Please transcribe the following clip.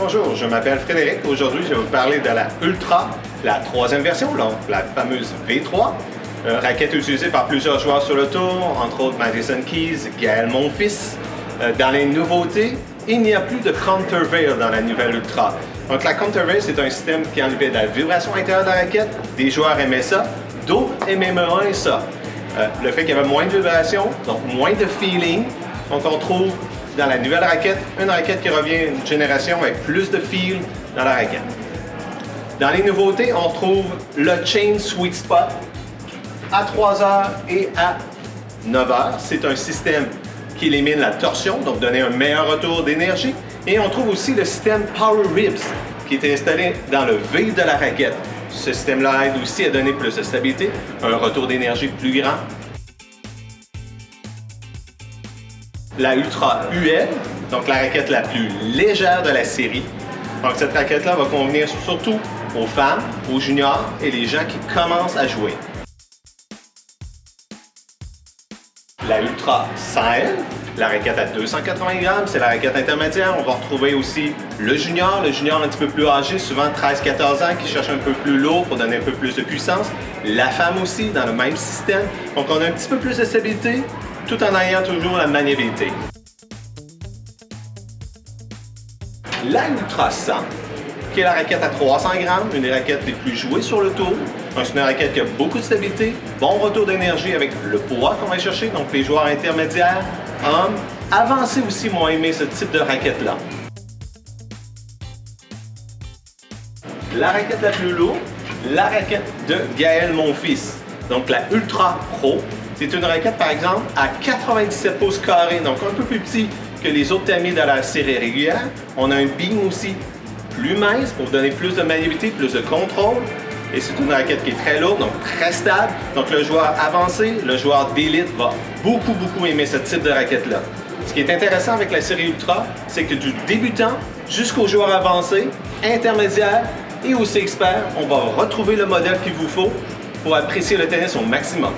Bonjour, je m'appelle Frédéric. Aujourd'hui, je vais vous parler de la Ultra, la troisième version, donc la fameuse V3. Raquette utilisée par plusieurs joueurs sur le tour, entre autres Madison Keys, Gaël Monfils. Dans les nouveautés, il n'y a plus de countervail dans la nouvelle Ultra. Donc la countervail, c'est un système qui enlevait de la vibration intérieure de la raquette. Des joueurs aimaient ça, d'autres aimaient moins ça. Le fait qu'il y avait moins de vibration, donc moins de feeling. Donc on trouve dans la nouvelle raquette, une raquette qui revient une génération avec plus de feel dans la raquette. Dans les nouveautés, on trouve le Chain Sweet Spot à 3h et à 9h. C'est un système qui élimine la torsion, donc donner un meilleur retour d'énergie. Et on trouve aussi le système Power Ribs qui est installé dans le V de la raquette. Ce système-là aide aussi à donner plus de stabilité, un retour d'énergie plus grand. La Ultra UL, donc la raquette la plus légère de la série. Donc cette raquette-là va convenir surtout aux femmes, aux juniors et les gens qui commencent à jouer. La Ultra 100L, la raquette à 280 grammes, c'est la raquette intermédiaire. On va retrouver aussi le junior un petit peu plus âgé, souvent 13-14 ans, qui cherche un peu plus lourd pour donner un peu plus de puissance. La femme aussi, dans le même système. Donc on a un petit peu plus de stabilité, tout en ayant toujours la maniabilité. La Ultra 100, qui est la raquette à 300 grammes, une des raquettes les plus jouées sur le tour. Donc c'est une raquette qui a beaucoup de stabilité, bon retour d'énergie avec le poids qu'on va chercher, donc les joueurs intermédiaires, hommes, avancés aussi m'ont aimé ce type de raquette-là. La raquette la plus lourde, la raquette de Gaël Monfils, donc la Ultra Pro. C'est une raquette, par exemple, à 97 pouces carrés, donc un peu plus petit que les autres tamis de la série régulière. On a un beam aussi plus mince pour donner plus de maniabilité, plus de contrôle. Et c'est une raquette qui est très lourde, donc très stable. Donc le joueur avancé, le joueur d'élite va beaucoup aimer ce type de raquette-là. Ce qui est intéressant avec la série Ultra, c'est que du débutant jusqu'au joueur avancé, intermédiaire et aussi expert, on va retrouver le modèle qu'il vous faut pour apprécier le tennis au maximum.